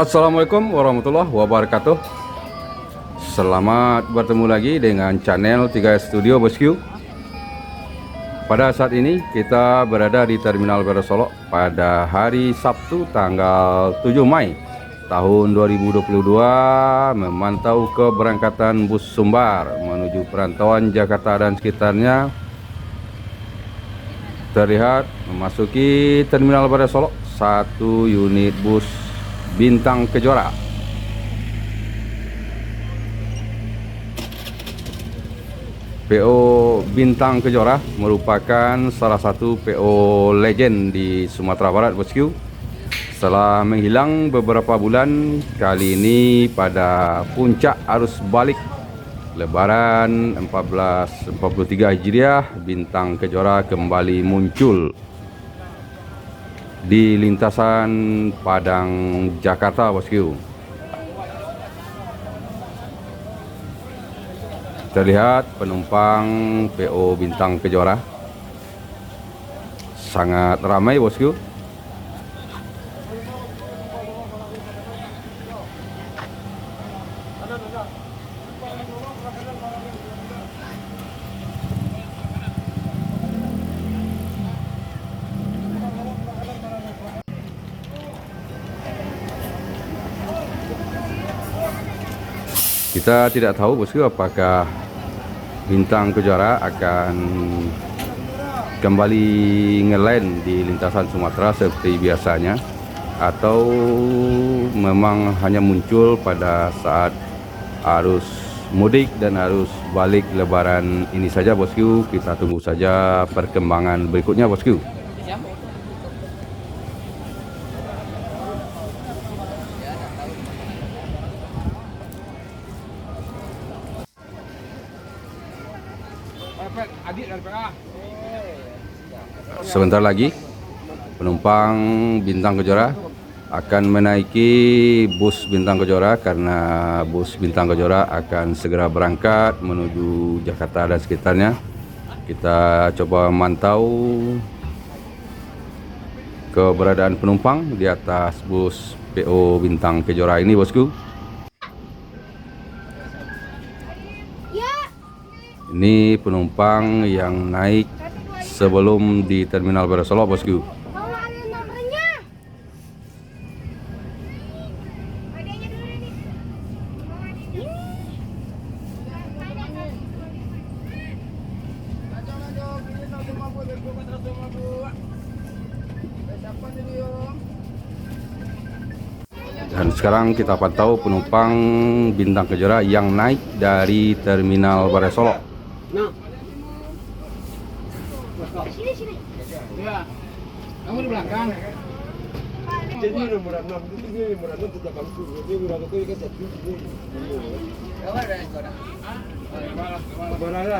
Assalamualaikum warahmatullahi wabarakatuh. Selamat bertemu lagi dengan channel 3S Studio Bosku. Pada saat ini kita berada di Terminal Perak Solok pada hari Sabtu tanggal 7 Mei tahun 2022, memantau keberangkatan bus Sumbar menuju perantauan Jakarta dan sekitarnya. Terlihat memasuki Terminal Perak Solok satu unit bus Bintang Kejora. PO Bintang Kejora merupakan salah satu PO legend di Sumatera Barat, bosku. Setelah menghilang beberapa bulan, kali ini pada puncak arus balik Lebaran 1443 Hijriah, Bintang Kejora kembali muncul di lintasan Padang, Jakarta, bosku. Terlihat penumpang PO Bintang Kejora sangat ramai, bosku. Kita tidak tahu, bosku, apakah Bintang Kejora akan kembali ngeland di lintasan Sumatera seperti biasanya, atau memang hanya muncul pada saat arus mudik dan arus balik Lebaran ini saja, bosku. Kita tunggu saja perkembangan berikutnya, bosku. Sebentar lagi penumpang Bintang Kejora akan menaiki bus Bintang Kejora, karena bus Bintang Kejora akan segera berangkat menuju Jakarta dan sekitarnya. Kita coba mantau keberadaan penumpang di atas bus PO Bintang Kejora ini, bosku. Ini penumpang yang naik sebelum di Terminal Perak Solok, bosku. Dan sekarang kita pantau penumpang Bintang Kejora yang naik dari Terminal Perak Solok. Sini. Ya. Kamu di belakang. Jadi nomor 6 ini nomor 6 tidak mampu. Jadi nomor 1 itu kan satu. Kawan ada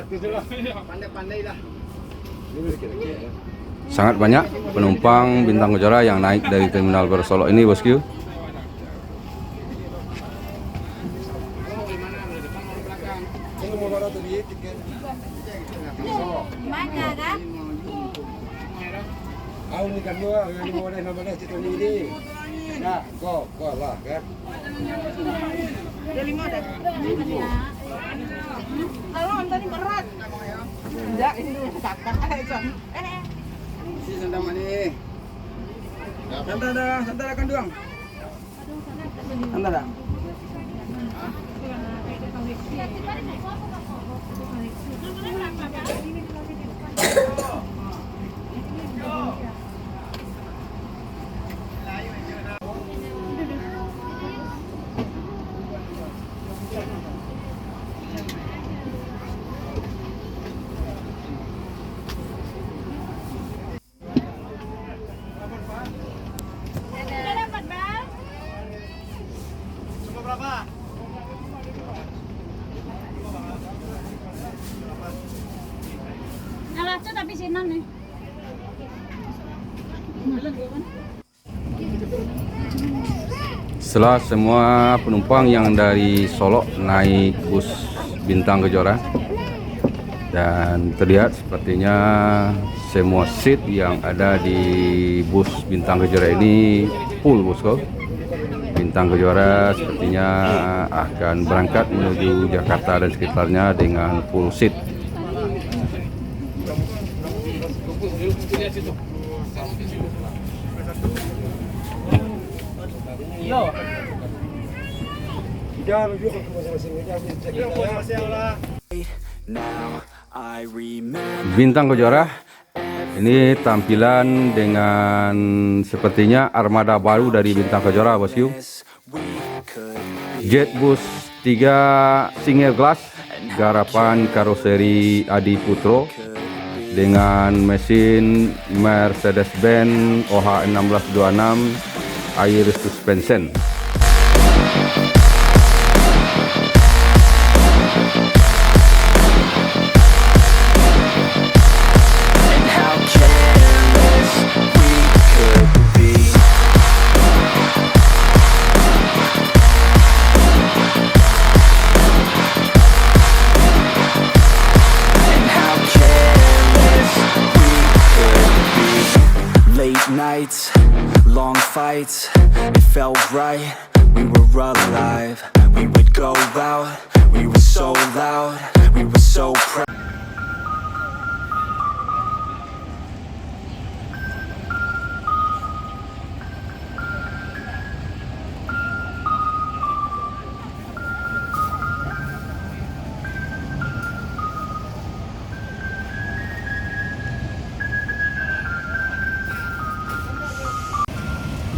sekolah. Pandai-pandai lah. Sangat banyak penumpang Bintang Kejora yang naik dari Terminal Perak Solok ini, bosku. Mana kan? Aku ni kan dua, yang mau ada nama situ ni. Nah, kau lah kan. Ada 5 dah. Kalau tadi berat. Enggak, ini kakak. Si sandang ni. Santai kan doang. Santai dah. Alasan tapi sinan nih. Setelah semua penumpang yang dari Solok naik bus Bintang Kejora, dan terlihat sepertinya semua seat yang ada di bus Bintang Kejora ini full, bosku. Bintang Kejora sepertinya akan berangkat menuju Jakarta dan sekitarnya dengan full seat. Jangan juga ke masing-masing aja. Cek ya. Bintang Kejora ini tampilan dengan sepertinya armada baru dari Bintang Kejora, bosku. Jetbus 3 single glass garapan karoseri Adi Putro dengan mesin Mercedes-Benz OH 1626 air suspension. Nights, long fights, it felt right, we were alive, we would go out, we were so loud, we were so proud.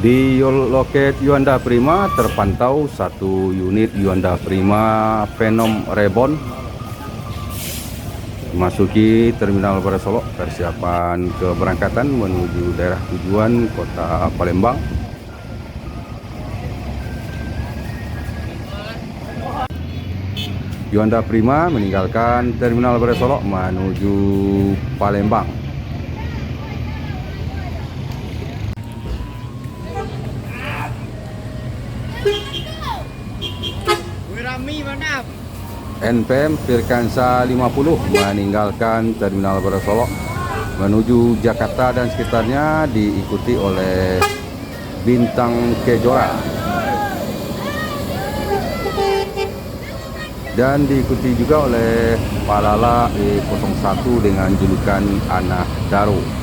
Di loket Yuanda Prima terpantau satu unit Yuanda Prima Phenom Reborn memasuki Terminal Barat Solok, persiapan keberangkatan menuju daerah tujuan kota Palembang. Yuanda Prima meninggalkan Terminal Barat Solok menuju Palembang. NPM Firkansa 50 meninggalkan Terminal Barat Solok menuju Jakarta dan sekitarnya, diikuti oleh Bintang Kejora dan diikuti juga oleh Palala E01 dengan julukan Anak Daro.